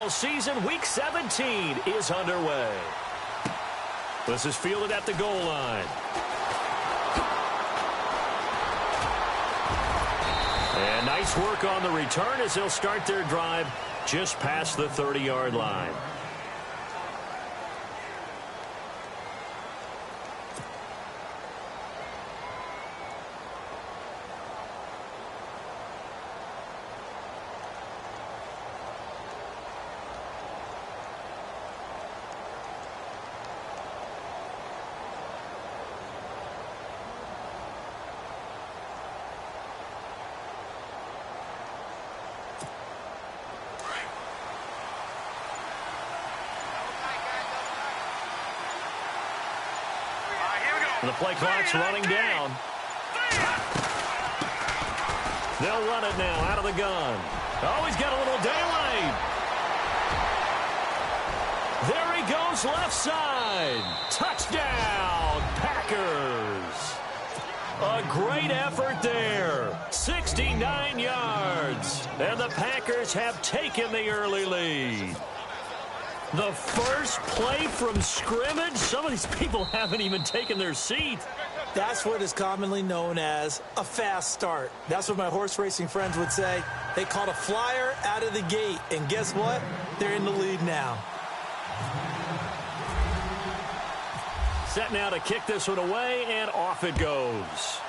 NFL season, Week 17 is underway. This is fielded at the goal line. And nice work on the return as they'll start their drive just past the 30-yard line. The play clock's running down. They'll run it now out of the gun. Oh, he's got a little daylight. There he goes left side. Touchdown, Packers. A great effort there. 69 yards. And the Packers have taken the early lead. The first play from scrimmage? Some of these people haven't even taken their seat. That's what is commonly known as a fast start. That's what my horse racing friends would say. They caught a flyer out of the gate, and guess what? They're in the lead now. Set now to kick this one away, and off it goes.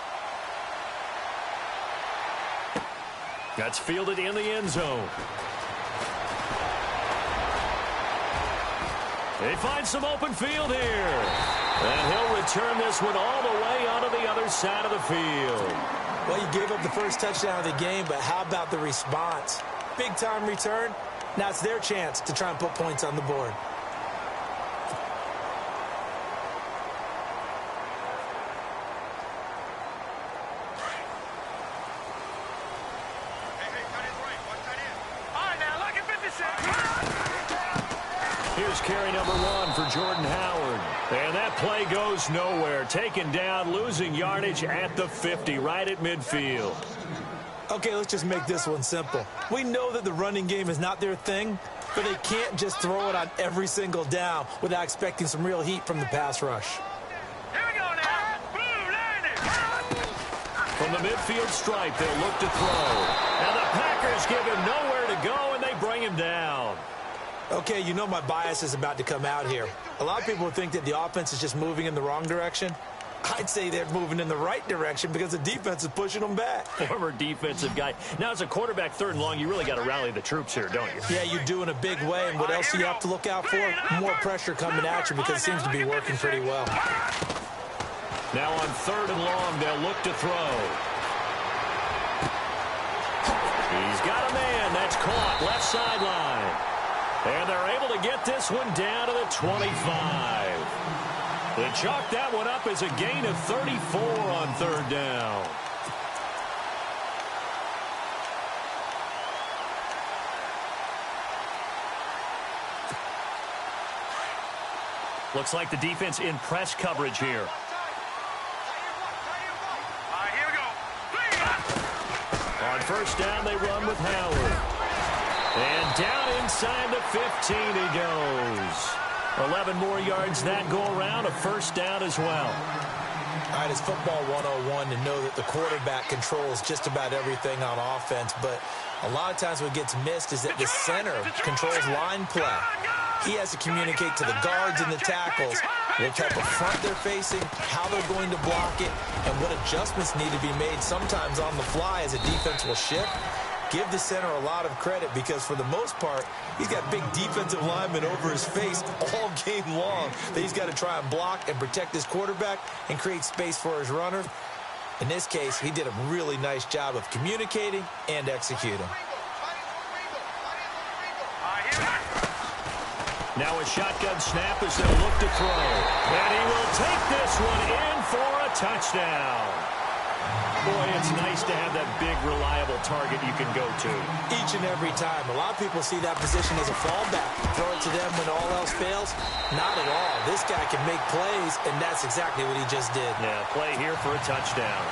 That's fielded in the end zone. They find some open field here. And he'll return this one all the way onto the other side of the field. Well, you gave up the first touchdown of the game, but how about the response? Big-time return. Now it's their chance to try and put points on the board. Here's carry number 1 for Jordan Howard. And that play goes nowhere. Taken down, losing yardage at the 50, right at midfield. Okay, let's just make this one simple. We know that the running game is not their thing, but they can't just throw it on every single down without expecting some real heat from the pass rush. Here we go now. Boom, landed. From the midfield stripe, they'll look to throw. And the Packers give him nowhere to go, and they bring him down. Okay, you know my bias is about to come out here. A lot of people think that the offense is just moving in the wrong direction. I'd say they're moving in the right direction because the defense is pushing them back. Former defensive guy. Now, as a quarterback, 3rd and long, you really got to rally the troops here, don't you? Yeah, you do in a big way. And what else do you have to look out for? More pressure coming at you because it seems to be working pretty well. Now on 3rd and long, they'll look to throw. He's got a man. That's caught. Left sideline. And they're able to get this one down to the 25. They chalk that one up as a gain of 34 on 3rd down. Looks like the defense in press coverage here. Here we go. On 1st down, they run with Howard. And down inside the 15 he goes. 11 more yards that go around, a 1st down as well. All right, it's football 101 to know that the quarterback controls just about everything on offense, but a lot of times what gets missed is that the center controls line play. He has to communicate to the guards and the tackles what type of front they're facing, how they're going to block it, and what adjustments need to be made sometimes on the fly as a defense will shift. Give the center a lot of credit because, for the most part, he's got big defensive linemen over his face all game long that he's got to try and block and protect his quarterback and create space for his runner. In this case, he did a really nice job of communicating and executing. Now a shotgun snap as they'll look to throw. And he will take this one in for a touchdown. Boy, it's nice to have that big, reliable target you can go to. Each and every time. A lot of people see that position as a fallback. Throw it to them when all else fails. Not at all. This guy can make plays, and that's exactly what he just did. Yeah, play here for a touchdown.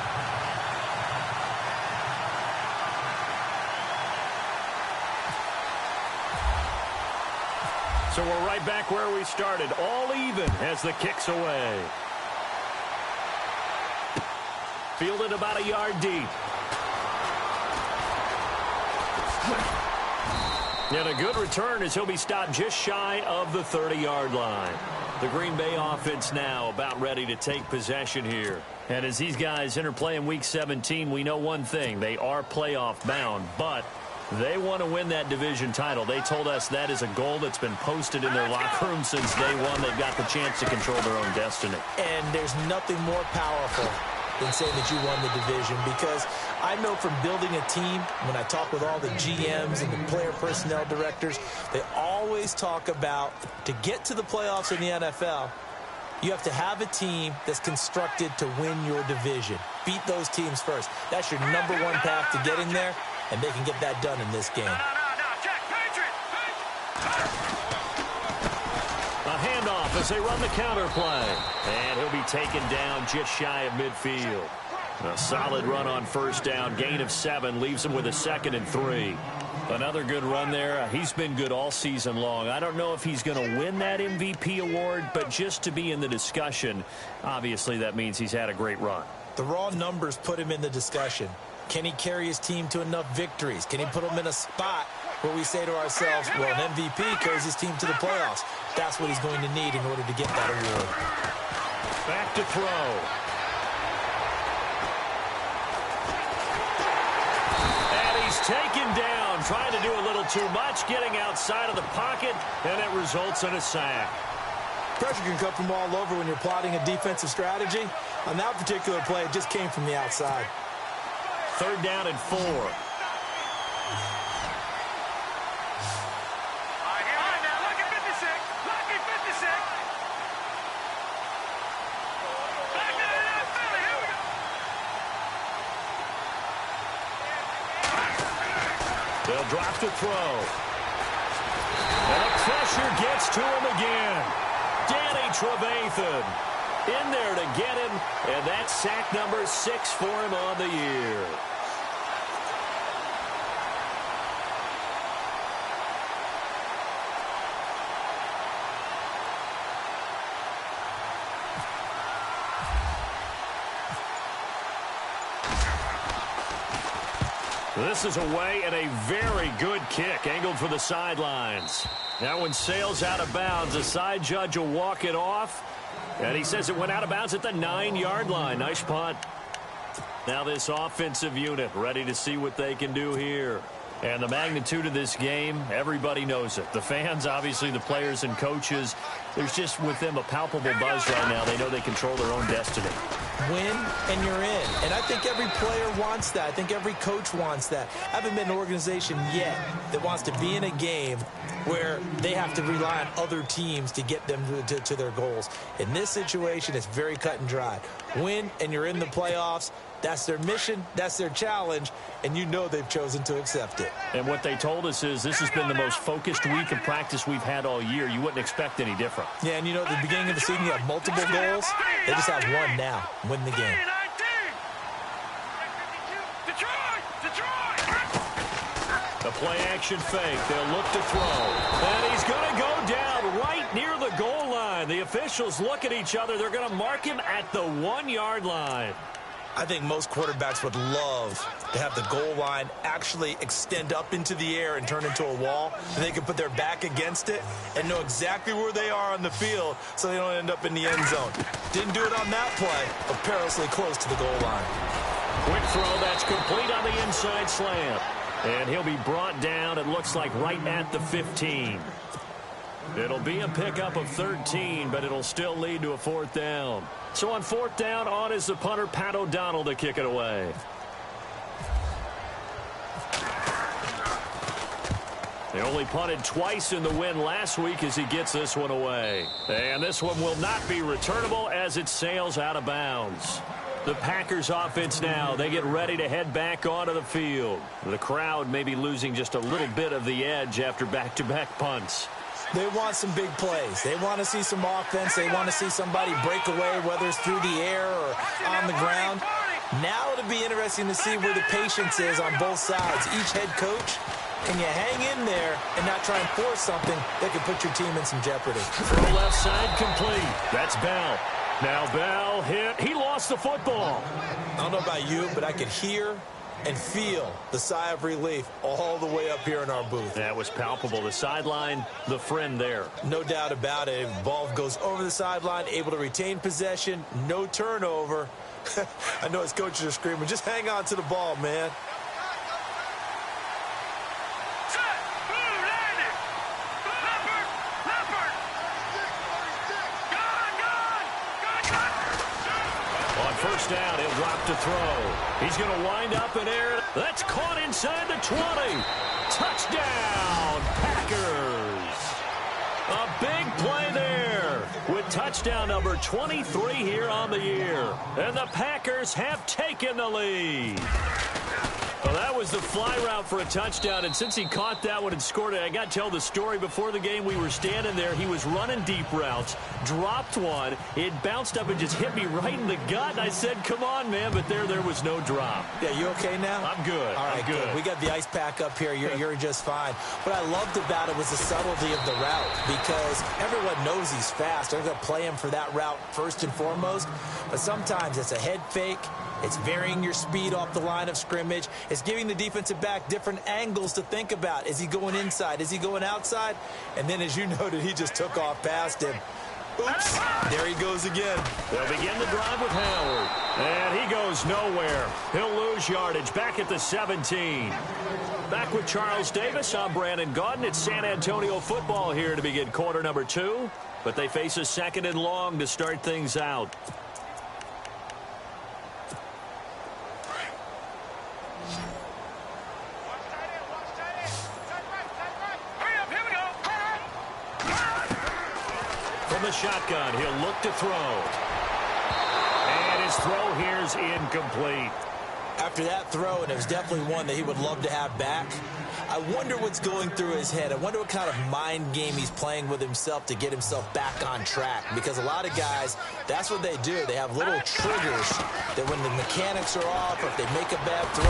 So we're right back where we started, all even as the kick's away. Fielded about a yard deep. And a good return as he'll be stopped just shy of the 30-yard line. The Green Bay offense now about ready to take possession here. And as these guys interplay in Week 17, we know one thing. They are playoff bound, but they want to win that division title. They told us that is a goal that's been posted in their locker room since day one. They've got the chance to control their own destiny. And there's nothing more powerful than saying that you won the division, because I know from building a team, when I talk with all the GMs and the player personnel directors, they always talk about, to get to the playoffs in the NFL, you have to have a team that's constructed to win your division. Beat those teams first. That's your number one path to getting there, and they can get that done in this game. A handoff as they run the counter play. And he'll be taken down just shy of midfield. A solid run on first down. Gain of 7 leaves him with a 2nd and 3. Another good run there. He's been good all season long. I don't know if he's going to win that MVP award, but just to be in the discussion, obviously that means he's had a great run. The raw numbers put him in the discussion. Can he carry his team to enough victories? Can he put them in a spot where we say to ourselves, well, an MVP carries his team to the playoffs? That's what he's going to need in order to get that award. Back to throw. And he's taken down, trying to do a little too much, getting outside of the pocket, and it results in a sack. Pressure can come from all over when you're plotting a defensive strategy. On that particular play, it just came from the outside. 3rd down and 4. They'll drop to throw. And the pressure gets to him again. Danny Trevathan in there to get him, and that's sack number 6 for him on the year. This is away and a very good kick, angled for the sidelines. That one sails out of bounds. The side judge will walk it off. And he says it went out of bounds at the 9-yard line. Nice punt. Now this offensive unit ready to see what they can do here. And the magnitude of this game, everybody knows it. The fans, obviously the players and coaches, there's just with them a palpable buzz right now. They know they control their own destiny. Win and you're in. And I think every player wants that. I think every coach wants that. I haven't been in an organization yet that wants to be in a game where they have to rely on other teams to get them to their goals. In this situation, it's very cut and dry. Win and you're in the playoffs. That's their mission, that's their challenge, and you know they've chosen to accept it. And what they told us is this has been the most focused week of practice we've had all year. You wouldn't expect any different. Yeah, and you know, at the beginning of the season, you have multiple goals. They just have one now. Win the game. A play-action fake. They'll look to throw. And he's going to go down right near the goal line. The officials look at each other. They're going to mark him at the 1-yard line. I think most quarterbacks would love to have the goal line actually extend up into the air and turn into a wall, and they can put their back against it and know exactly where they are on the field so they don't end up in the end zone. Didn't do it on that play, but perilously close to the goal line. Quick throw that's complete on the inside slant. And he'll be brought down, it looks like, right at the 15. It'll be a pickup of 13, but it'll still lead to a 4th down. So on 4th down, on is the punter, Pat O'Donnell, to kick it away. They only punted twice in the win last week as he gets this one away. And this one will not be returnable as it sails out of bounds. The Packers offense now, they get ready to head back onto the field. The crowd may be losing just a little bit of the edge after back-to-back punts. They want some big plays. They want to see some offense. They want to see somebody break away, whether it's through the air or on the ground. Now it'll be interesting to see where the patience is on both sides. Each head coach, can you hang in there and not try and force something that could put your team in some jeopardy? Throw left side complete. That's Bell. Now Bell hit. He lost the football. I don't know about you, but I could hear and feel the sigh of relief all the way up here in our booth. That was palpable. The sideline, the friend there. No doubt about it. Ball goes over the sideline, able to retain possession, no turnover. I know his coaches are screaming, just hang on to the ball, man. On first down, he'll drop to throw. He's going to wind up in air. That's caught inside the 20. Touchdown, Packers. A big play there with touchdown number 23 here on the year. And the Packers have taken the lead. Well, that was the fly route for a touchdown, and since he caught that one and scored it, I got to tell the story. Before the game, we were standing there. He was running deep routes, dropped one. It bounced up and just hit me right in the gut, and I said, come on, man, but there was no drop. Yeah, you okay now? I'm good. All right, I'm good. We got the ice pack up here. You're just fine. What I loved about it was the subtlety of the route, because everyone knows he's fast. They're going to play him for that route first and foremost, but sometimes it's a head fake. It's varying your speed off the line of scrimmage. It's giving the defensive back different angles to think about. Is he going inside? Is he going outside? And then, as you noted, he just took off past him. Oops. There he goes again. They'll begin the drive with Howard. And he goes nowhere. He'll lose yardage back at the 17. Back with Charles Davis. I'm Brandon Gaudin. It's San Antonio football here to begin quarter number 2. But they face a second and long to start things out. From the shotgun, he'll look to throw. And his throw here's incomplete. After that throw, and it was definitely one that he would love to have back, I wonder what's going through his head. I wonder what kind of mind game he's playing with himself to get himself back on track. Because a lot of guys, that's what they do. They have little triggers that when the mechanics are off or if they make a bad throw.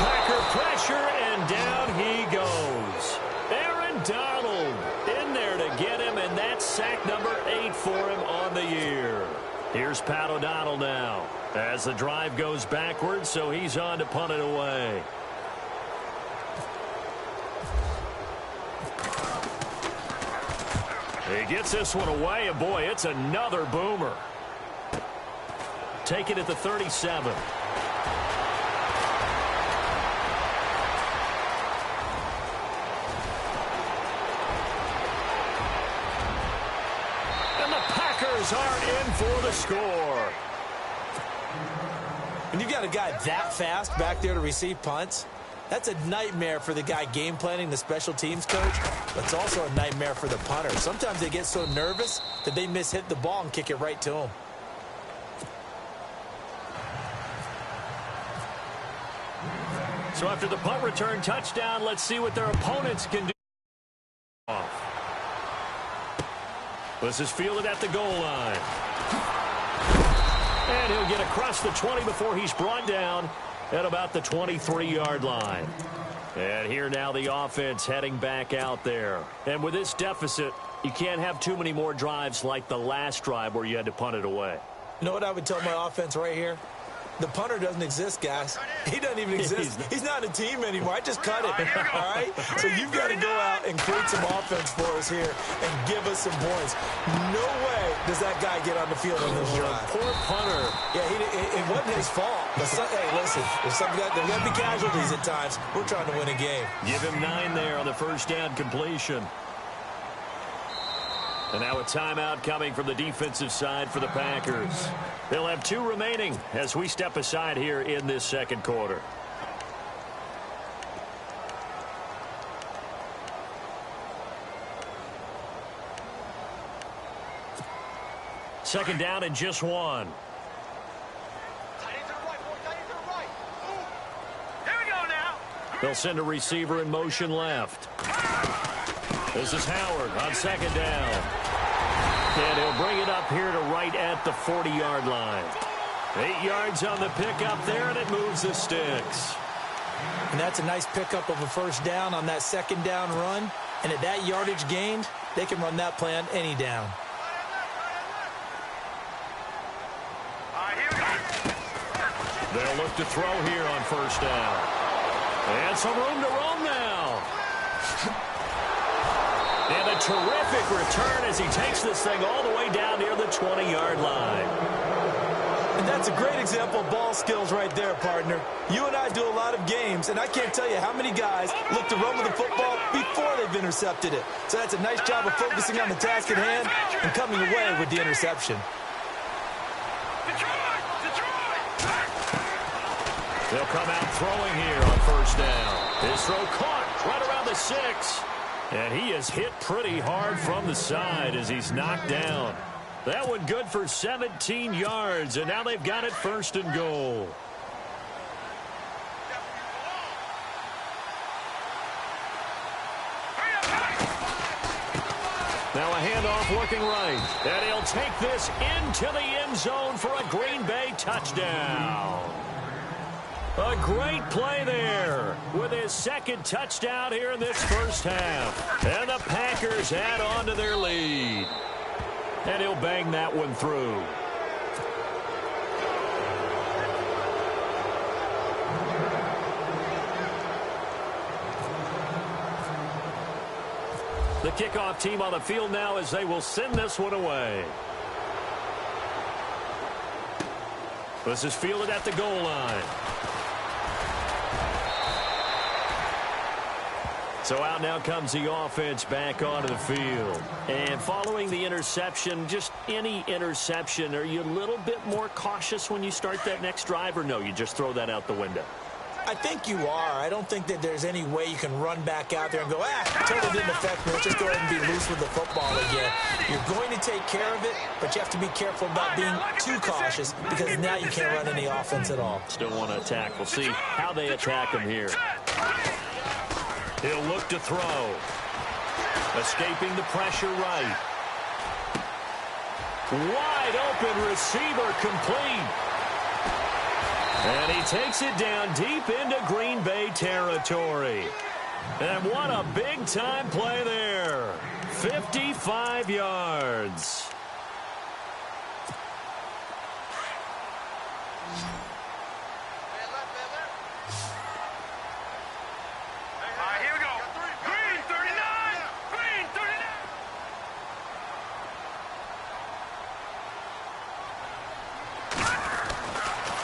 Packer pressure, and down he goes. Aaron Donald in there to get him, and that's sack number 8 for him on the year. Here's Pat O'Donnell now as the drive goes backwards, so he's on to punt it away. He gets this one away, and boy, it's another boomer. Take it at the 37. Are in for the score. When you've got a guy that fast back there to receive punts, that's a nightmare for the guy game planning, the special teams coach, but it's also a nightmare for the punter. Sometimes they get so nervous that they hit the ball and kick it right to him. So after the punt return touchdown, let's see what their opponents can do. This is fielded at the goal line. And he'll get across the 20 before he's brought down at about the 23-yard line. And here now the offense heading back out there. And with this deficit, you can't have too many more drives like the last drive where you had to punt it away. You know what I would tell my offense right here? The punter doesn't exist, guys. He doesn't even exist. He's not a team anymore. I just cut it, all right? So you've got to go out and create some offense for us here and give us some points. No way does that guy get on the field on this drive. Poor punter. Yeah, it wasn't his fault. But hey, listen, there's got to be casualties at times. We're trying to win a game. Give him 9 there on the first down completion. And now a timeout coming from the defensive side for the Packers. They'll have 2 remaining as we step aside here in this second quarter. Second down and just 1. Here we go now. They'll send a receiver in motion left. This is Howard on second down. And he'll bring it up here to right at the 40-yard line. 8 yards on the pickup there, and it moves the sticks. And that's a nice pickup of a first down on that second down run. And at that yardage gained, they can run that play on any down. They'll look to throw here on first down. And some room to roam now. And a terrific return as he takes this thing all the way down near the 20-yard line. And that's a great example of ball skills right there, partner. You and I do a lot of games, and I can't tell you how many guys look to run with the football before they've intercepted it. So that's a nice job of focusing on the task at hand and coming away with the interception. They'll come out throwing here on first down. His throw caught right around the 6. And he is hit pretty hard from the side as he's knocked down. That one good for 17 yards, and now they've got it first and goal. Now a handoff looking right. And he'll take this into the end zone for a Green Bay touchdown. A great play there with his second touchdown here in this first half. And the Packers add on to their lead. And he'll bang that one through. The kickoff team on the field now as they will send this one away. This is fielded at the goal line. So out now comes the offense back onto the field. And following the interception, just any interception, are you a little bit more cautious when you start that next drive, or no, you just throw that out the window? I think you are. I don't think that there's any way you can run back out there and go, totally didn't affect me. Let's just go ahead and be loose with the football again. You're going to take care of it, but you have to be careful about being too cautious because now you can't run any offense at all. Still want to attack. We'll see how they attack him here. He'll look to throw. Escaping the pressure right. Wide open receiver complete. And he takes it down deep into Green Bay territory. And what a big-time play there. 55 yards. Here we go. Green 39. Green 39.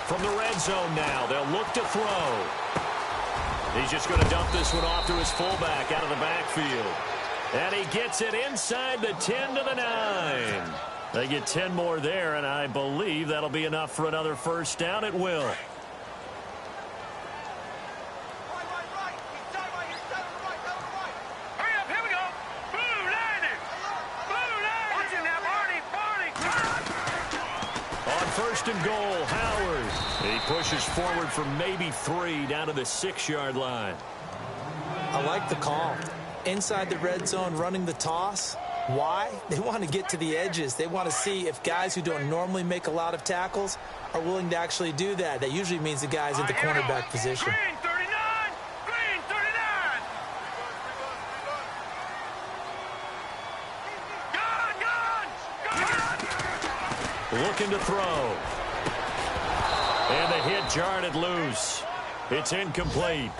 From the red zone now, they'll look to throw. He's just going to dump this one off to his fullback out of the backfield. And he gets it inside the 10 to the 9. They get 10 more there, and I believe that'll be enough for another first down. It will. First and goal, Howard. He pushes forward for maybe 3 down to the 6-yard line. I like the call. Inside the red zone, running the toss. Why? They want to get to the edges. They want to see if guys who don't normally make a lot of tackles are willing to actually do that. That usually means the guys in the cornerback position. Green 39. Green 39. Looking to throw. And the hit jarred it loose. It's incomplete.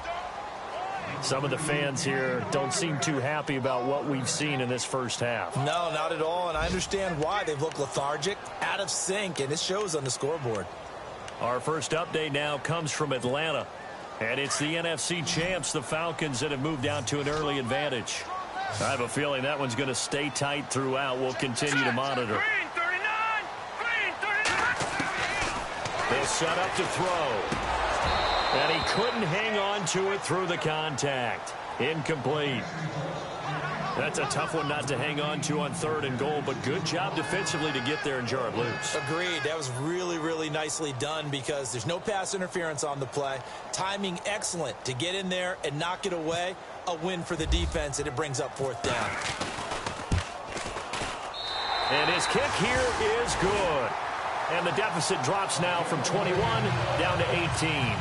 Some of the fans here don't seem too happy about what we've seen in this first half. No, not at all, and I understand why. They've looked lethargic, out of sync, and it shows on the scoreboard. Our first update now comes from Atlanta. And it's the NFC champs, the Falcons, that have moved down to an early advantage. I have a feeling that one's going to stay tight throughout. We'll continue to monitor. They'll set up to throw. And he couldn't hang on to it through the contact. Incomplete. That's a tough one not to hang on to on 3rd and goal, but good job defensively to get there and jar it loose. Agreed. That was really, really nicely done because there's no pass interference on the play. Timing excellent to get in there and knock it away. A win for the defense, and it brings up 4th down. And his kick here is good. And the deficit drops now from 21 down to 18.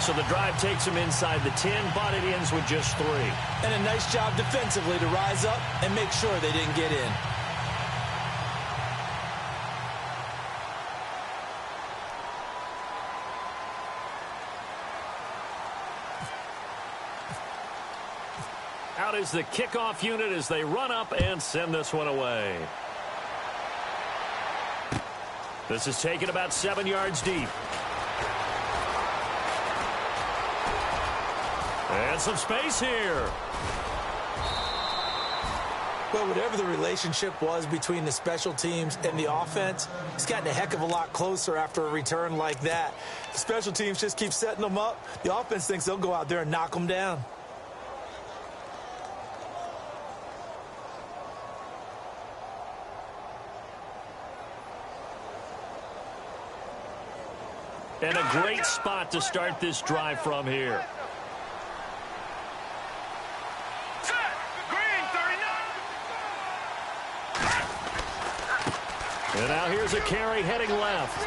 So the drive takes them inside the 10, but it ends with just 3. And a nice job defensively to rise up and make sure they didn't get in. Out is the kickoff unit as they run up and send this one away. This is taken about 7 yards deep. And some space here. Well, whatever the relationship was between the special teams and the offense, it's gotten a heck of a lot closer after a return like that. The special teams just keep setting them up. The offense thinks they'll go out there and knock them down. And a great spot to start this drive from here. And now here's a carry heading left.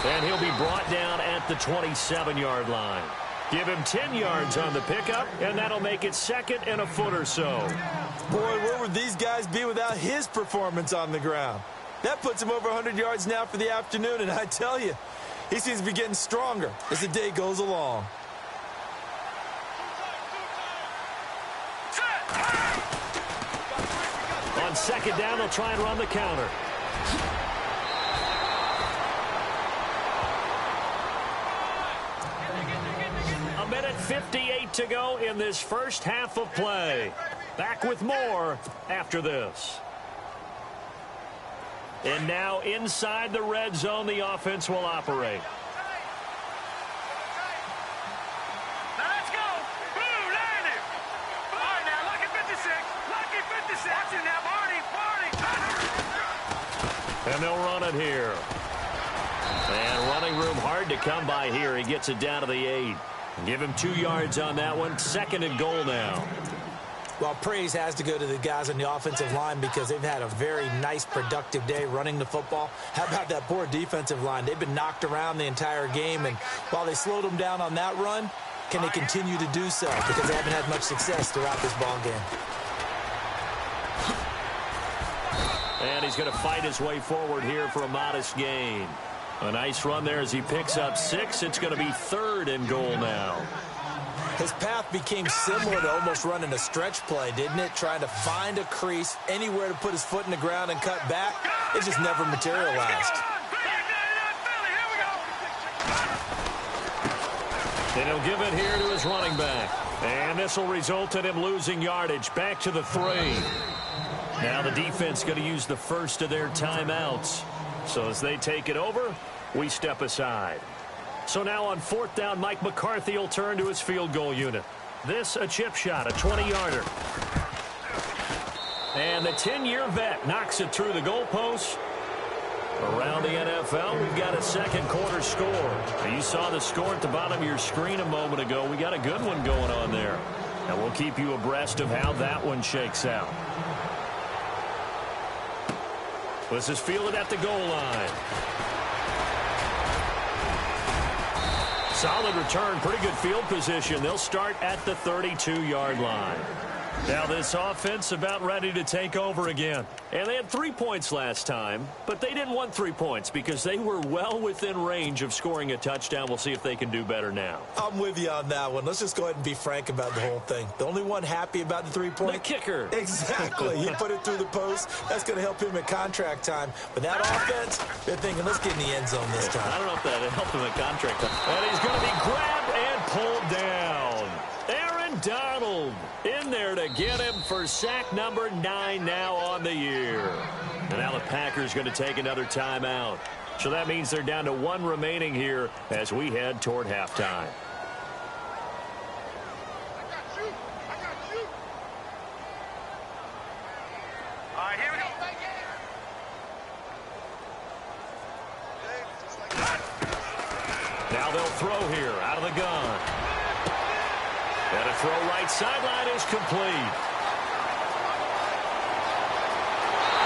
And he'll be brought down at the 27-yard line. Give him 10 yards on the pickup, and that'll make it second and a foot or so. Boy, where would these guys be without his performance on the ground? That puts him over 100 yards now for the afternoon, and I tell you, he seems to be getting stronger as the day goes along. On second down, they'll try and run the counter. A minute 58 to go in this first half of play. Back with more after this. And now inside the red zone, the offense will operate. Now let's go. Boom, landed. All right, now, lucky 56. Lucky 56. Watch it now, Barney. And they'll run it here. And running room hard to come by here. He gets it down to the 8. Give him 2 yards on that one. Second and goal now. Well, praise has to go to the guys on the offensive line because they've had a very nice, productive day running the football. How about that poor defensive line? They've been knocked around the entire game, and while they slowed them down on that run, can they continue to do so? Because they haven't had much success throughout this ball game. And he's going to fight his way forward here for a modest gain. A nice run there as he picks up 6. It's going to be third and goal now. His path became similar to almost running a stretch play, didn't it? Trying to find a crease, anywhere to put his foot in the ground and cut back. It just never materialized. And he'll give it here to his running back. And this will result in him losing yardage. Back to the 3. Now the defense going to use the first of their timeouts. So as they take it over, we step aside. So now on fourth down, Mike McCarthy will turn to his field goal unit. This a chip shot, a 20-yarder. And the 10-year vet knocks it through the goalpost. Around the NFL, we've got a second quarter score. You saw the score at the bottom of your screen a moment ago. We got a good one going on there. And we'll keep you abreast of how that one shakes out. This is fielded at the goal line. Solid return, pretty good field position. They'll start at the 32-yard line. Now this offense about ready to take over again. And they had 3 points last time, but they didn't want 3 points because they were well within range of scoring a touchdown. We'll see if they can do better now. I'm with you on that one. Let's just go ahead and be frank about the whole thing. The only one happy about the 3-point? The kicker. Exactly. He put it through the post. That's going to help him at contract time. But that offense, they're thinking, let's get in the end zone this time. I don't know if that helped him at contract time. And he's going to be grabbed and pulled down. Aaron Donald in there to get him for sack number 9 now on the year. And now the Packers going to take another timeout. So that means they're down to 1 remaining here as we head toward halftime. All right, here we go. Now they'll throw here out of the gun. And a throw right sideline is complete.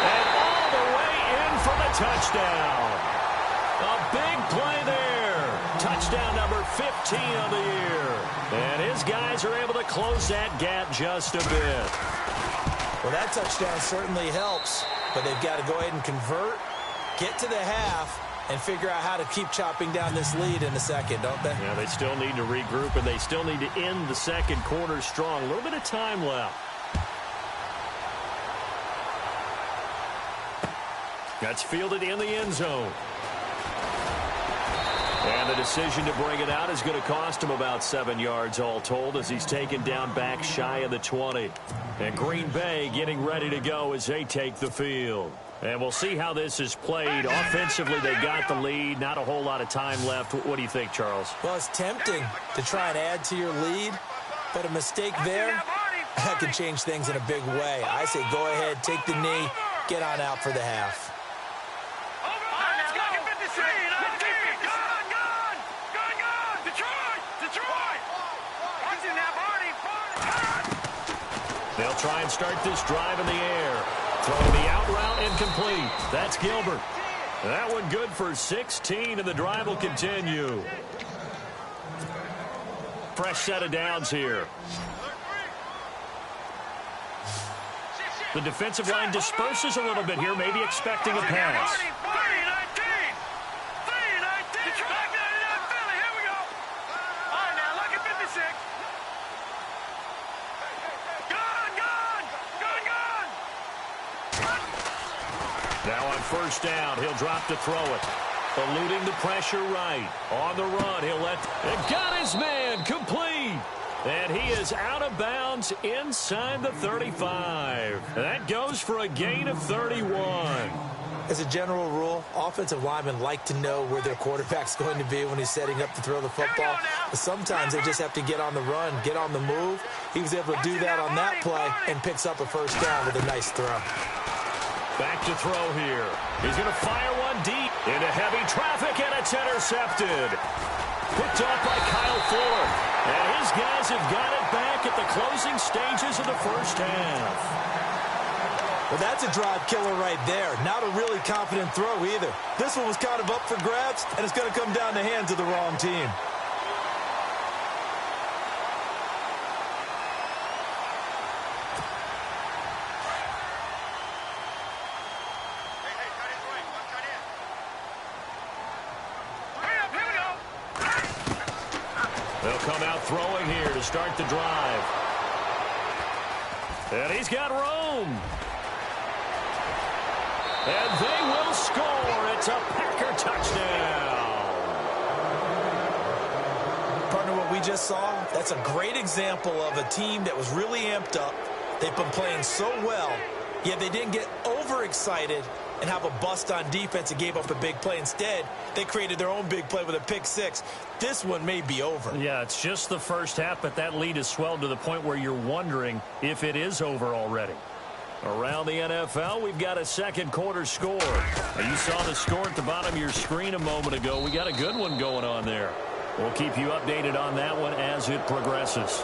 And all the way in for the touchdown. A big play there. Touchdown number 15 of the year. And his guys are able to close that gap just a bit. Well, that touchdown certainly helps, but they've got to go ahead and convert, get to the half, and figure out how to keep chopping down this lead in the second, don't they? Yeah, they still need to regroup, and they still need to end the second quarter strong. A little bit of time left. That's fielded in the end zone. And the decision to bring it out is going to cost him about 7 yards all told as he's taken down back shy of the 20. And Green Bay getting ready to go as they take the field. And we'll see how this is played. Offensively, they got the lead. Not a whole lot of time left. What do you think, Charles? Well, it's tempting to try and add to your lead, but a mistake there, that could change things in a big way. I say go ahead, take the knee, get on out for the half. They'll try and start this drive in the air. Throwing the out route incomplete. That's Gilbert. That one good for 16, and the drive will continue. Fresh set of downs here. The defensive line disperses a little bit here, maybe expecting a pass. Now on first down, he'll drop to throw it. Eluding the pressure right. On the run, he'll let... It got his man complete. And he is out of bounds inside the 35. That goes for a gain of 31. As a general rule, offensive linemen like to know where their quarterback's going to be when he's setting up to throw the football. But sometimes they just have to get on the run, get on the move. He was able to do that on that play and picks up a first down with a nice throw. Back to throw here. He's going to fire one deep into heavy traffic, and it's intercepted. Picked up by Kyle Fuller. And his guys have got it back at the closing stages of the first half. Well, that's a drive killer right there. Not a really confident throw either. This one was kind of up for grabs, and it's going to come down the hands of the wrong team. They'll come out throwing here to start the drive. And he's got room. And they will score. It's a Packer touchdown. Partner, what we just saw, that's a great example of a team that was really amped up. They've been playing so well, yet they didn't get overexcited and have a bust on defense and gave up a big play. Instead, they created their own big play with a pick six. This one may be over. Yeah, it's just the first half, but that lead has swelled to the point where you're wondering if it is over already. Around the NFL, we've got a second quarter score. Now, you saw the score at the bottom of your screen a moment ago. We got a good one going on there. We'll keep you updated on that one as it progresses.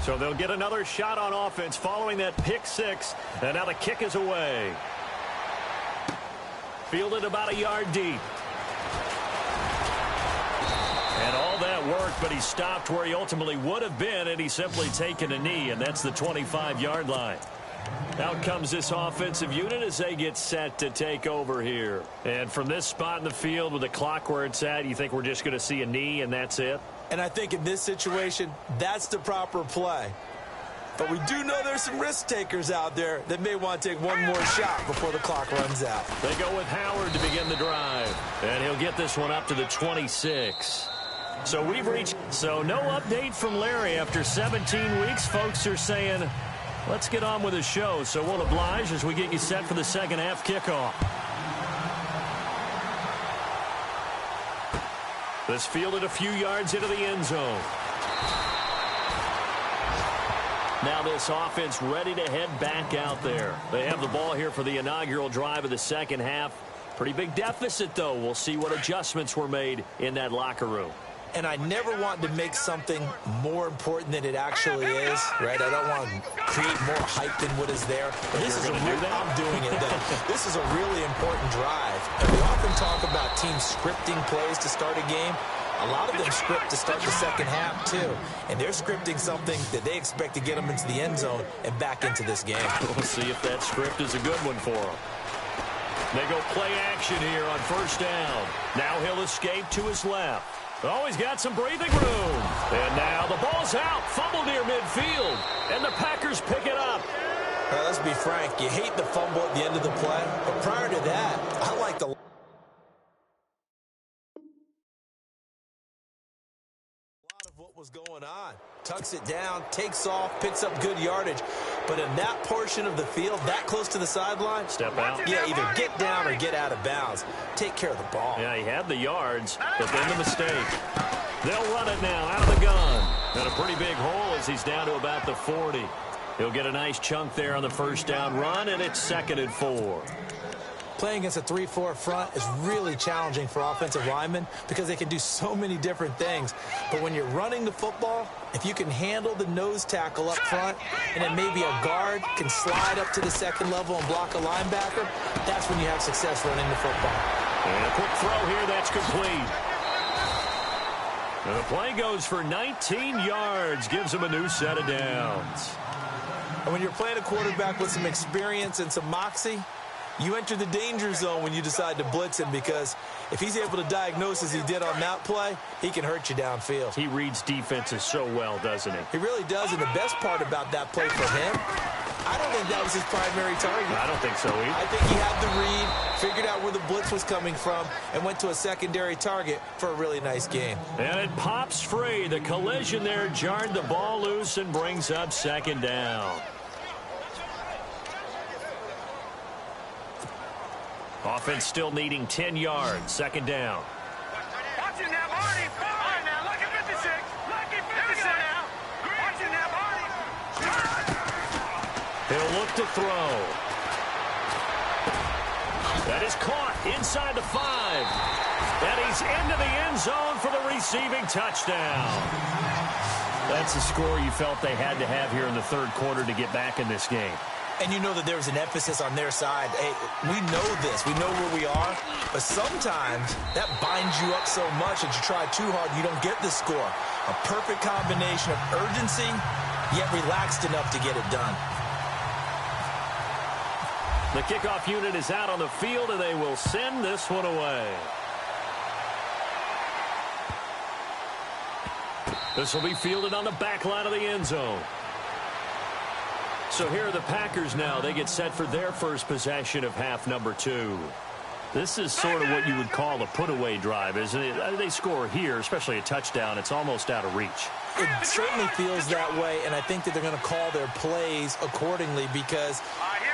So they'll get another shot on offense following that pick six. And now the kick is away. Fielded about a yard deep. And all that worked, but he stopped where he ultimately would have been, and he's simply taken a knee, and that's the 25-yard line. Out comes this offensive unit as they get set to take over here. And from this spot in the field with the clock where it's at, you think we're just going to see a knee and that's it? And I think in this situation, that's the proper play. But we do know there's some risk takers out there that may want to take one more shot before the clock runs out. They go with Howard to begin the drive. And he'll get this one up to the 26. So we've reached... So no update from Larry after 17 weeks. Folks are saying, let's get on with the show. So we'll oblige as we get you set for the second half kickoff. This fielded a few yards into the end zone. Now this offense ready to head back out there. They have the ball here for the inaugural drive of the second half. Pretty big deficit, though. We'll see what adjustments were made in that locker room. And I never want to make something more important than it actually is, right? I don't want to create more hype than what is there. But this is I'm doing it, though. This is a really important drive. And we often talk about teams scripting plays to start a game. A lot of them script to start the second half, too. And they're scripting something that they expect to get them into the end zone and back into this game. We'll see if that script is a good one for them. They go play action here on first down. Now he'll escape to his left. Oh, he's got some breathing room. And now the ball's out. Fumble near midfield. And the Packers pick it up. Well, let's be frank. You hate the fumble at the end of the play. But prior to that, I like the what was going on. Tucks it down, takes off, picks up good yardage. But in that portion of the field, that close to the sideline, step out. Yeah, either get down or get out of bounds. Take care of the ball. Yeah, he had the yards, but then the mistake. They'll run it now out of the gun. And a pretty big hole as he's down to about the 40. He'll get a nice chunk there on the first down run, and it's 2nd and 4. Playing against a 3-4 front is really challenging for offensive linemen because they can do so many different things. But when you're running the football, if you can handle the nose tackle up front and then maybe a guard can slide up to the second level and block a linebacker, that's when you have success running the football. And a quick throw here, that's complete. And the play goes for 19 yards, gives him a new set of downs. And when you're playing a quarterback with some experience and some moxie, you enter the danger zone when you decide to blitz him because if he's able to diagnose as he did on that play, he can hurt you downfield. He reads defenses so well, doesn't he? He really does, and the best part about that play for him, I don't think that was his primary target. I don't think so either. I think he had the read, figured out where the blitz was coming from, and went to a secondary target for a really nice game. And it pops free. The collision there jarred the ball loose and brings up 2nd down. Offense still needing 10 yards. 2nd down. Watch it now, Barney. All right, now, lucky 56. Lucky 56 now. Watch it now, Barney. He'll look to throw. That is caught inside the 5. And he's into the end zone for the receiving touchdown. That's the score you felt they had to have here in the 3rd quarter to get back in this game. And you know that there was an emphasis on their side. Hey, we know this. We know where we are. But sometimes that binds you up so much that you try too hard, you don't get the score. A perfect combination of urgency, yet relaxed enough to get it done. The kickoff unit is out on the field, and they will send this one away. This will be fielded on the back line of the end zone. So here are the Packers now. They get set for their first possession of half number 2. This is sort of what you would call a put-away drive, isn't it? They score here, especially a touchdown. It's almost out of reach. It certainly feels that way, and I think that they're going to call their plays accordingly because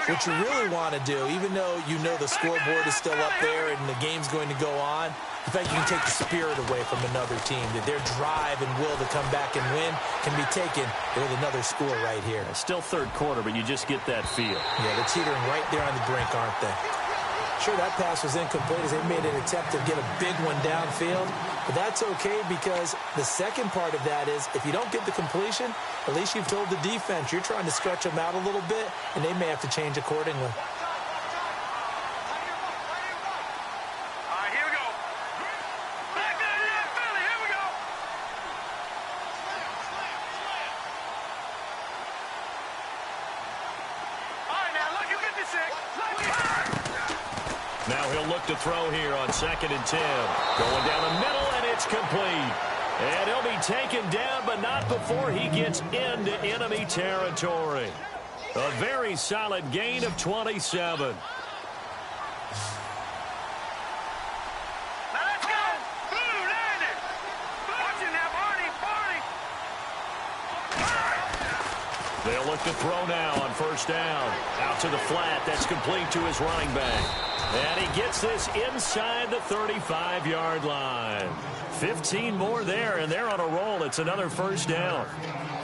what you really want to do, even though you know the scoreboard is still up there and the game's going to go on, in fact, you can take the spirit away from another team, that their drive and will to come back and win can be taken with another score right here. It's still 3rd quarter, but you just get that feel. Yeah, they're teetering right there on the brink, aren't they? Sure, that pass was incomplete as they made an attempt to get a big one downfield, but that's okay because the second part of that is if you don't get the completion, at least you've told the defense you're trying to stretch them out a little bit, and they may have to change accordingly. Now he'll look to throw here on 2nd and 10. Going down the middle, and it's complete. And he'll be taken down, but not before he gets into enemy territory. A very solid gain of 27. Let's go. Blue landed. Watch it now, Barney. They'll look to throw now on first down. Out to the flat. That's complete to his running back. And he gets this inside the 35-yard line. 15 more there, and they're on a roll. It's another first down.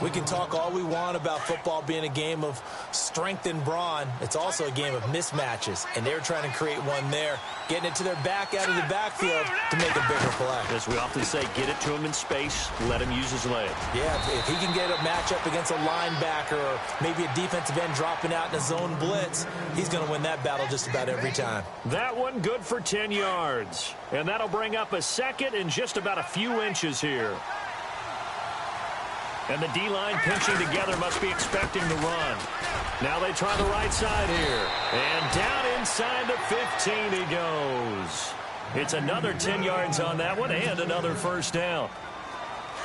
We can talk all we want about football being a game of strength and brawn. It's also a game of mismatches, and they're trying to create one there, getting it to their back out of the backfield to make a bigger play. As we often say, get it to him in space, let him use his leg. Yeah, if he can get a matchup against a linebacker or maybe a defensive end dropping out in a zone blitz, he's going to win that battle just about every time. That one good for 10 yards. And that'll bring up a second and just about a few inches here. And the D-line pinching together must be expecting the run. Now they try the right side here. And down inside the 15 he goes. It's another 10 yards on that one and another first down.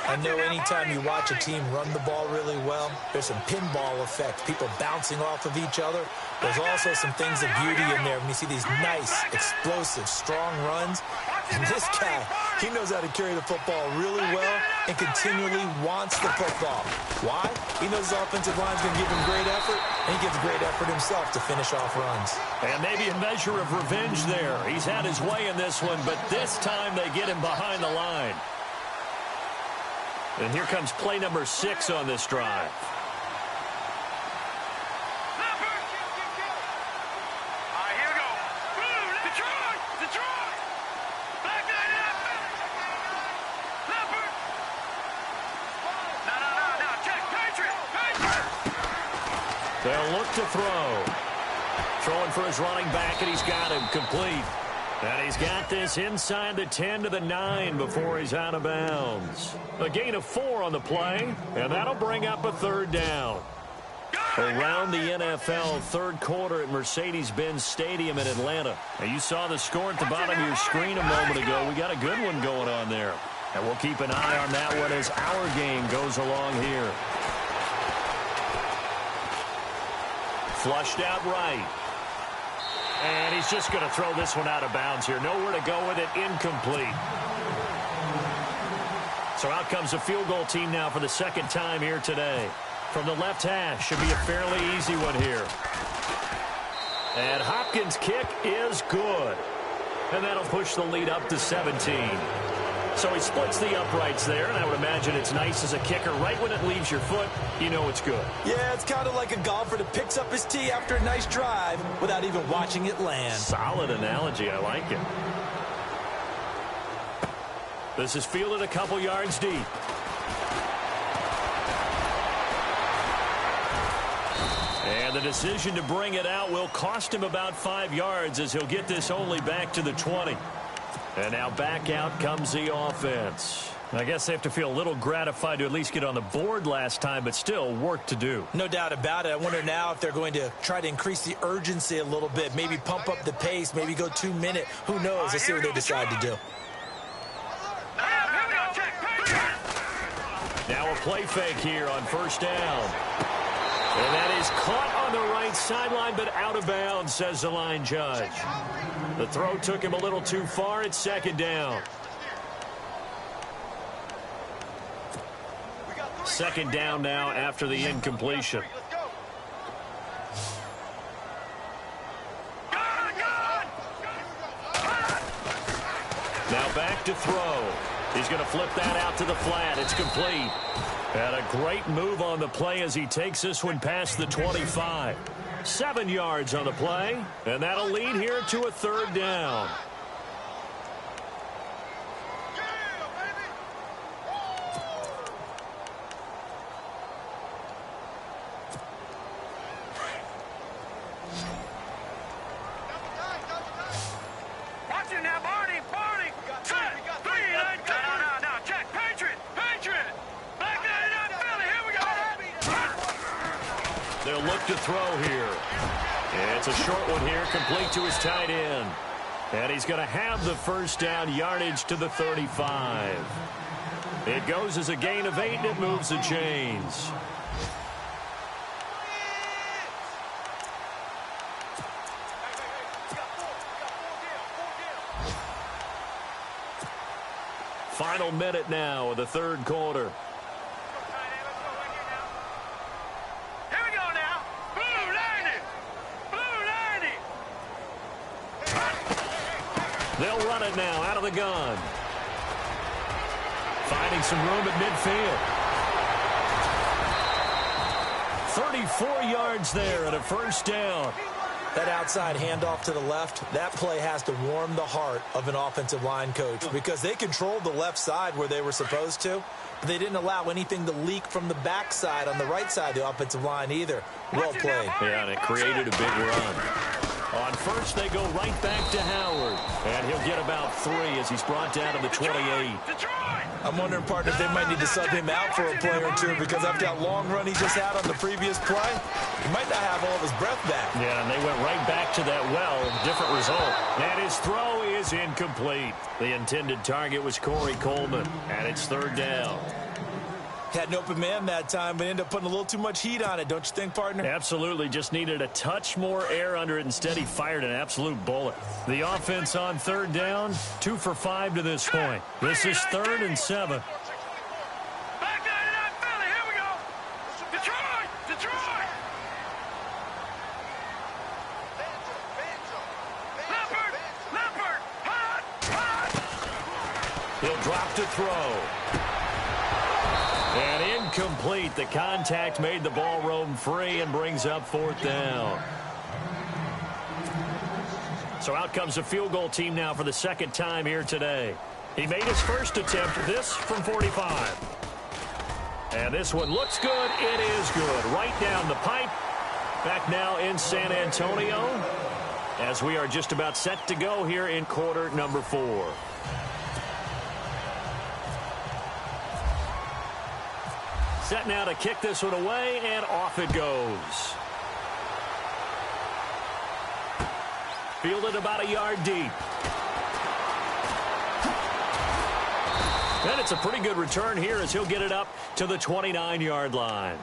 I know anytime you watch a team run the ball really well, there's some pinball effect, people bouncing off of each other. There's also some things of beauty in there when you see these nice, explosive, strong runs. And this guy, he knows how to carry the football really well and continually wants the football. Why? He knows his offensive line's going to give him great effort, and he gives great effort himself to finish off runs. And maybe a measure of revenge there. He's had his way in this one, but this time they get him behind the line. And here comes play number 6 on this drive. They'll look to throw. Throwing for his running back, and he's got him complete. And he's got this inside the 10 to the 9 before he's out of bounds. A gain of 4 on the play, and that'll bring up a third down. Around the NFL, third quarter at Mercedes-Benz Stadium in Atlanta. Now, you saw the score at the bottom of your screen a moment ago. We got a good one going on there. And we'll keep an eye on that one as our game goes along here. Flushed out right. And he's just going to throw this one out of bounds here. Nowhere to go with it. Incomplete. So out comes the field goal team now for the second time here today. From the left hash. Should be a fairly easy one here. And Hopkins' kick is good. And that'll push the lead up to 17. So he splits the uprights there, and I would imagine it's nice as a kicker. Right when it leaves your foot, you know it's good. Yeah, it's kind of like a golfer that picks up his tee after a nice drive without even watching it land. Solid analogy. I like it. This is fielded a couple yards deep. And the decision to bring it out will cost him about 5 yards as he'll get this only back to the 20. And now back out comes the offense. I guess they have to feel a little gratified to at least get on the board last time, but still work to do. No doubt about it. I wonder now if they're going to try to increase the urgency a little bit, maybe pump up the pace, maybe go 2 minute. Who knows? Let's see what they decide to do. Now a play fake here on first down. And that is caught on the right sideline, but out of bounds, says the line judge. The throw took him a little too far. It's second down. Second down now after the incompletion. Now back to throw. He's going to flip that out to the flat. It's complete. And a great move on the play as he takes this one past the 25. 7 yards on the play, and that'll lead here to a third down. Watch it now, Barney. Set. Three. No. Check. Patriot. Back it up, Philly. Here we go. They'll look to throw here. And it's a short one here, complete to his tight end. And he's going to have the first down, yardage to the 35. It goes as a gain of 8, and it moves the chains. Final minute now of the third quarter. Here They'll run it now out of the gun. Finding some room at midfield. 34 yards there and a first down. That outside handoff to the left, that play has to warm the heart of an offensive line coach because they controlled the left side where they were supposed to, but they didn't allow anything to leak from the backside on the right side of the offensive line either. Well played. Yeah, and it created a big run. On first, they go right back to Howard, and he'll get about 3 as he's brought down to the 28. I'm wondering, partner, if they might need to sub him out for a play or two because after that long run he just had on the previous play, he might not have all of his breath back. Yeah, and they went right back to that different result. And his throw is incomplete. The intended target was Corey Coleman, and it's third down. Had an open man that time, but ended up putting a little too much heat on it, don't you think, partner? Absolutely. Just needed a touch more air under it. Instead, he fired an absolute bullet. The offense on third down, 2 for 5 to this point. This is 3rd and 7. Back down to that Philly. Here we go. Detroit. Detroit. Leopard. Hot. He'll drop to throw. And incomplete. The contact made the ball roam free and brings up 4th down. So out comes the field goal team now for the second time here today. He made his first attempt, this from 45. And this one looks good. It is good. Right down the pipe. Back now in San Antonio as we are just about set to go here in quarter number 4. Set now to kick this one away, and off it goes. Fielded about a yard deep. And it's a pretty good return here as he'll get it up to the 29-yard line.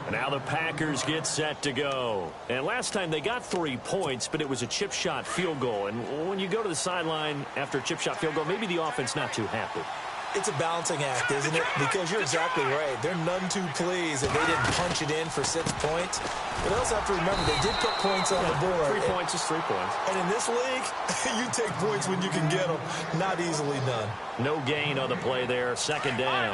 And now the Packers get set to go. And last time they got 3 points, but it was a chip shot field goal. And when you go to the sideline after a chip shot field goal, maybe the offense not too happy. It's a balancing act, isn't it? Because you're exactly right. They're none too pleased that they didn't punch it in for 6 points. But they also have to remember they did put points on the board. 3 points is 3 points. And in this league, you take points when you can get them. Not easily done. No gain on the play there. Second down.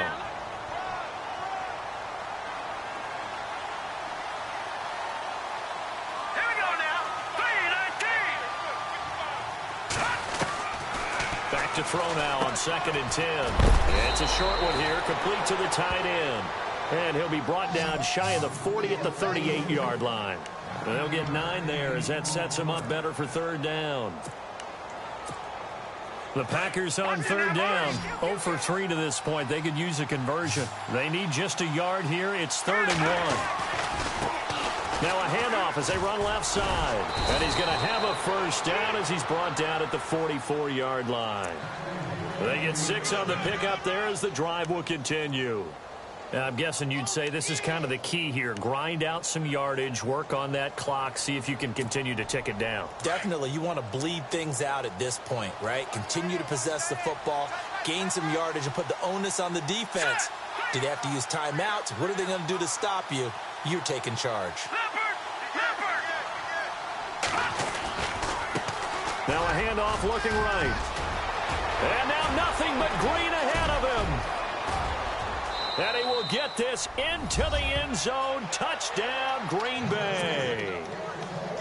Here we go now. 3-19. Back to throw now on 2nd and 10. It's a short one here, complete to the tight end. And he'll be brought down shy of the 40 at the 38-yard line. And they'll get 9 there as that sets him up better for third down. The Packers on third down, 0 for 3 to this point. They could use a conversion. They need just a yard here. It's 3rd and 1. Now a handoff as they run left side. And he's going to have a first down as he's brought down at the 44-yard line. They get 6 on the pickup there as the drive will continue. I'm guessing you'd say this is kind of the key here. Grind out some yardage, work on that clock, see if you can continue to tick it down. Definitely. You want to bleed things out at this point, right? Continue to possess the football, gain some yardage, and put the onus on the defense. Do they have to use timeouts? What are they going to do to stop you? You're taking charge. Now a handoff looking right. And now nothing but green ahead of him. And he will get this into the end zone. Touchdown, Green Bay.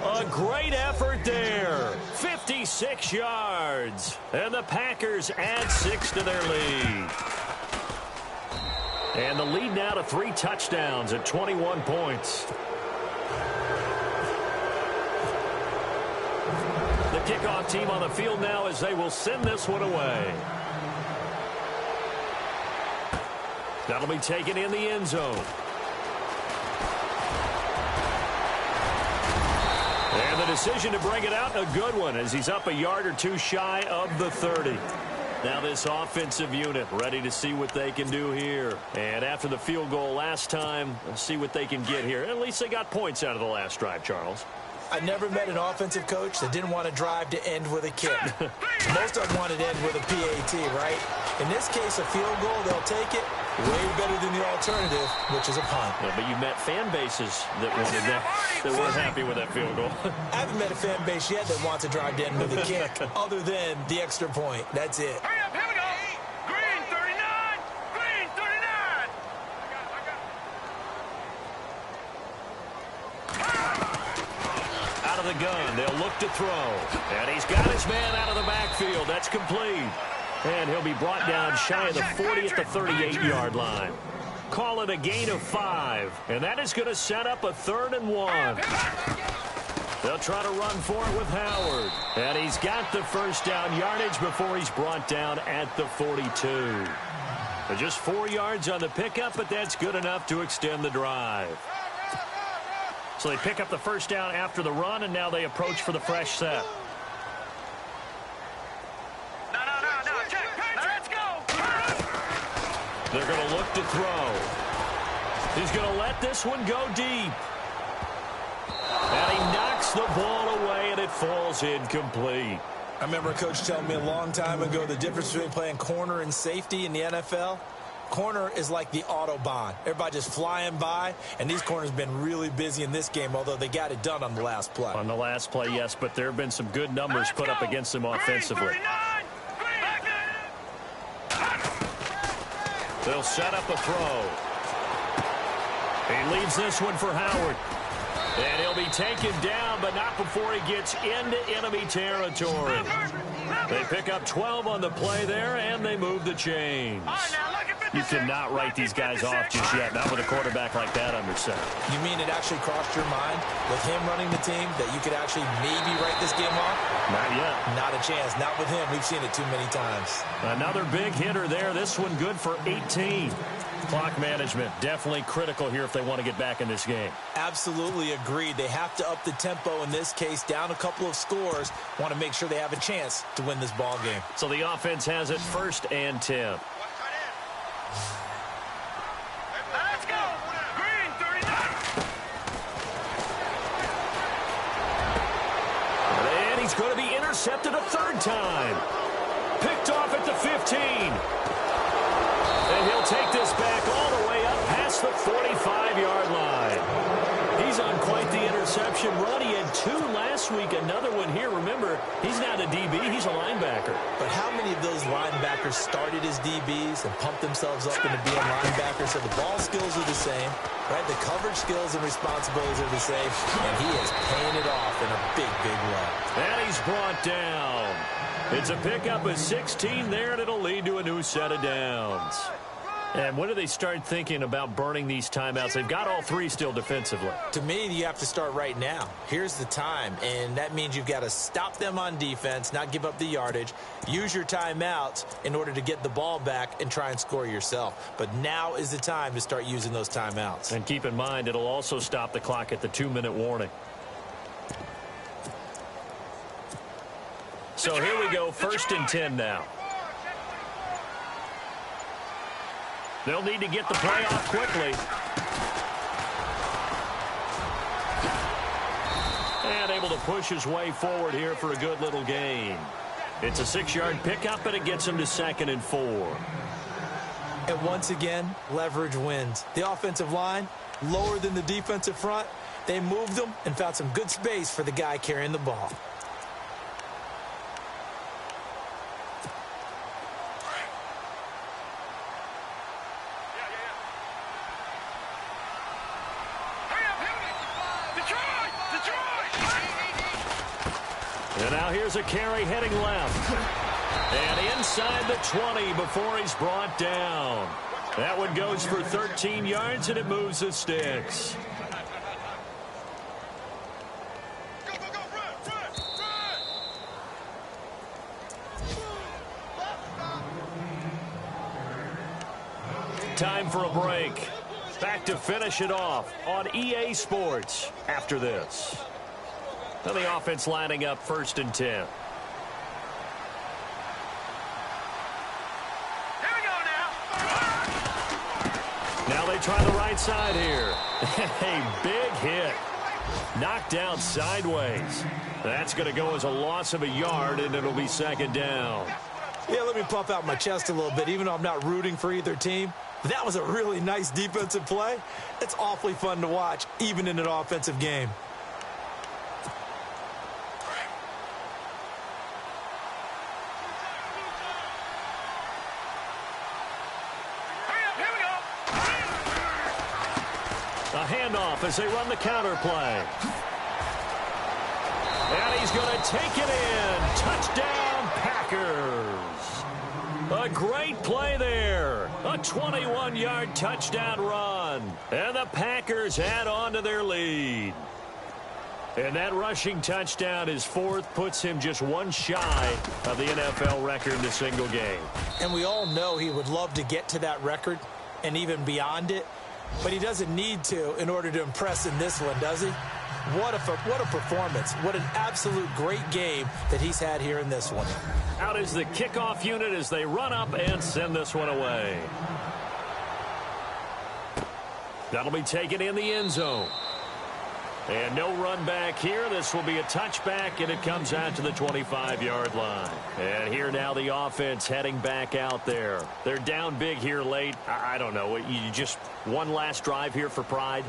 A great effort there. 56 yards. And the Packers add 6 to their lead. And the lead now to 3 touchdowns at 21 points. The kickoff team on the field now as they will send this one away. That'll be taken in the end zone. And the decision to bring it out, a good one, as he's up a yard or 2 shy of the 30. Now this offensive unit ready to see what they can do here. And after the field goal last time, let's see what they can get here. At least they got points out of the last drive, Charles. I never met an offensive coach that didn't want to drive to end with a kick. Most of them wanted to end with a PAT, right? In this case, a field goal, they'll take it. Way better than the alternative, which is a punt. Yeah, but you met fan bases that wanted that weren't happy with that field goal. I haven't met a fan base yet that wants to drive down with a kick other than the extra point. That's it. Hurry up, here we go. Green 39. Green 39. Out of the gun, they'll look to throw. And he's got his man out of the backfield. That's complete. And he'll be brought down shy of the 40 at the 38-yard line. Call it a gain of 5. And that is going to set up a 3rd and 1. They'll try to run for it with Howard. And he's got the first down yardage before he's brought down at the 42. Just 4 yards on the pickup, but that's good enough to extend the drive. So they pick up the first down after the run, and now they approach for the fresh set. No, check. Let's go. They're going to look to throw. He's going to let this one go deep. And he knocks the ball away, and it falls incomplete. I remember a coach telling me a long time ago the difference between playing corner and safety in the NFL. Corner is like the Autobahn. Everybody just flying by, and these corners have been really busy in this game, although they got it done on the last play. On the last play, yes, but there have been some good numbers put up against them offensively. They'll set up a throw. He leaves this one for Howard. And he'll be taken down, but not before he gets into enemy territory. They pick up 12 on the play there, and they move the chains. You cannot write these guys off just yet, not with a quarterback like that under center. You mean it actually crossed your mind with him running the team that you could actually maybe write this game off? Not yet. Not a chance. Not with him. We've seen it too many times. Another big hitter there. This one good for 18. Clock management definitely critical here if they want to get back in this game. Absolutely agreed. They have to up the tempo in this case, down a couple of scores. Want to make sure they have a chance to win this ball game. So the offense has it 1st and 10. Let's go. Green 39. And he's going to be intercepted a 3rd time. Picked off at the 15. And he'll take this back all the way up past the 45-yard line. He's on quite the interception run. He had 2 last week, another one here. Remember, he's not a DB, he's a linebacker. But how many of those linebackers started as DBs and pumped themselves up into being linebackers? So the ball skills are the same, right? The coverage skills and responsibilities are the same, and he is paying it off in a big, big way. And he's brought down. It's a pickup of 16 there, and it'll lead to a new set of downs. And when do they start thinking about burning these timeouts? They've got all 3 still defensively. To me, you have to start right now. Here's the time, and that means you've got to stop them on defense, not give up the yardage, use your timeouts in order to get the ball back and try and score yourself. But now is the time to start using those timeouts. And keep in mind, it'll also stop the clock at the 2-minute warning. So here we go, 1st and 10 now. They'll need to get the play off quickly. And able to push his way forward here for a good little gain. It's a 6-yard pickup, and it gets him to 2nd and 4. And once again, leverage wins. The offensive line, lower than the defensive front. They moved them and found some good space for the guy carrying the ball. And now here's a carry heading left. And inside the 20 before he's brought down. That one goes for 13 yards, and it moves the sticks. Time for a break. Back to finish it off on EA Sports after this. Now the offense lining up 1st and 10. Here we go now. Now they try the right side here. A big hit. Knocked out sideways. That's going to go as a loss of a yard, and it'll be 2nd down. Yeah, let me puff out my chest a little bit. Even though I'm not rooting for either team, That was a really nice defensive play. It's awfully fun to watch, even in an offensive game. A handoff as they run the counter play. And he's going to take it in. Touchdown, Packers. A great play there. A 21-yard touchdown run. And the Packers add on to their lead. And that rushing touchdown, his fourth, puts him just one shy of the NFL record in a single game. And we all know he would love to get to that record and even beyond it. But he doesn't need to in order to impress in this one, does he? What a performance. What an absolute great game that he's had here in this one. Out is the kickoff unit as they run up and send this one away. That'll be taken in the end zone. And no run back here. This will be a touchback, and it comes out to the 25-yard line. And here now the offense heading back out there. They're down big here late. I don't know. You just one last drive here for pride?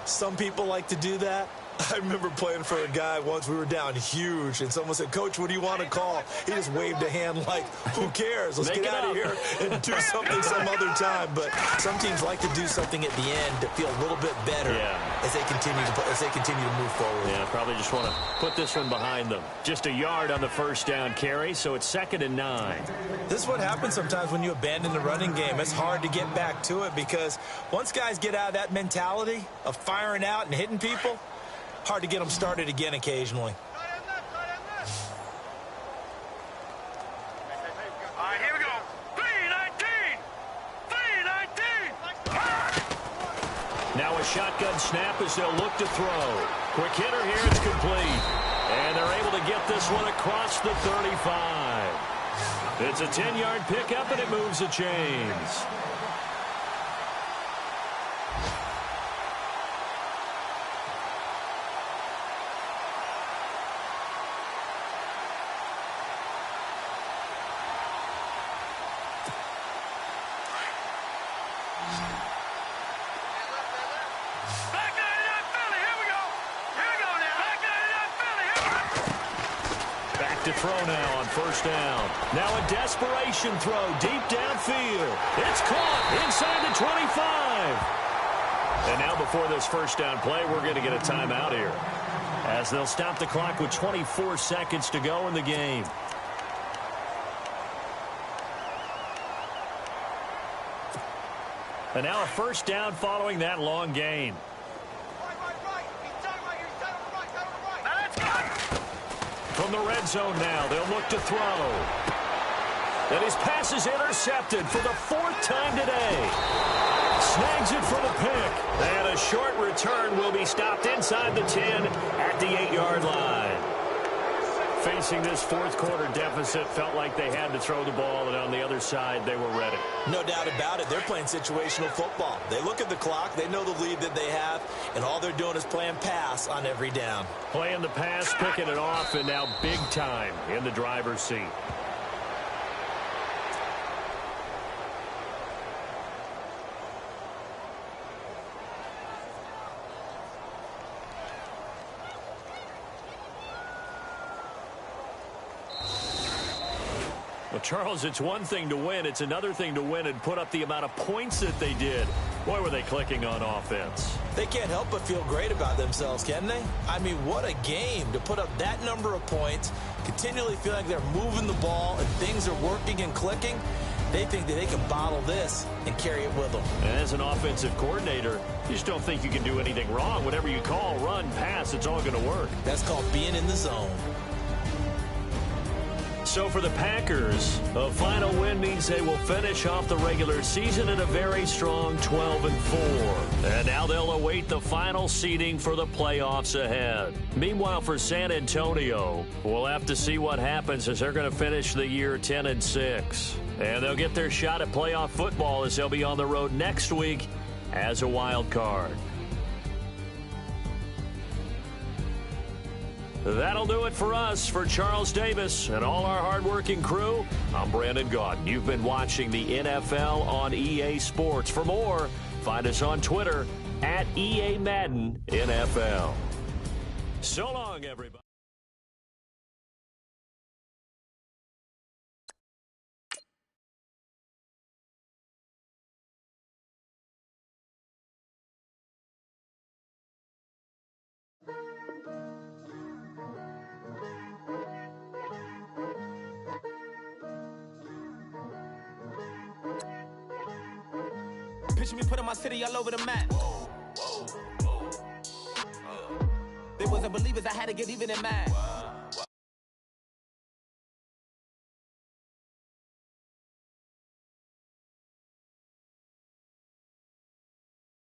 Some people like to do that. I remember playing for a guy once. We were down huge, and someone said, "Coach, what do you want to call?" He just waved a hand like, who cares? Let's get out of here and do something some other time. But some teams like to do something at the end to feel a little bit better as they continue to move forward. Yeah, probably just want to put this one behind them. Just a yard on the first down carry, so it's 2nd and 9. This is what happens sometimes when you abandon the running game. It's hard to get back to it because once guys get out of that mentality of firing out and hitting people, hard to get them started again occasionally. All right, here we go. 3-19. 3-19. Now a shotgun snap as they'll look to throw. Quick hitter here, it's complete. And they're able to get this one across the 35. It's a 10-yard pickup, and it moves the chains. Throw now on first down. Now a desperation throw deep downfield. It's caught inside the 25. And now before this first down play, we're going to get a timeout here as they'll stop the clock with 24 seconds to go in the game. And now a first down following that long gain. From the red zone now, they'll look to throw. And his pass is intercepted for the 4th time today. Snags it for the pick. And a short return will be stopped inside the 10 at the 8-yard line. Facing this fourth quarter deficit, felt like they had to throw the ball, and on the other side, they were ready. No doubt about it. They're playing situational football. They look at the clock, they know the lead that they have, and all they're doing is playing pass on every down. Playing the pass, picking it off, and now big time in the driver's seat. Well, Charles, it's one thing to win. It's another thing to win and put up the amount of points that they did. Boy, were they clicking on offense. They can't help but feel great about themselves, can they? I mean, what a game to put up that number of points, continually feel like they're moving the ball and things are working and clicking. They think that they can bottle this and carry it with them. And as an offensive coordinator, you just don't think you can do anything wrong. Whatever you call, run, pass, it's all going to work. That's called being in the zone. So for the Packers, a final win means they will finish off the regular season at a very strong 12-4. And now they'll await the final seeding for the playoffs ahead. Meanwhile, for San Antonio, we'll have to see what happens as they're going to finish the year 10-6. And they'll get their shot at playoff football as they'll be on the road next week as a wild card. That'll do it for us. For Charles Davis and all our hardworking crew, I'm Brandon Gaudin. You've been watching the NFL on EA Sports. For more, find us on Twitter at EA Madden NFL. So long, everybody. Picture me putting my city all over the map. They wasn't believers, I had to get even in mad.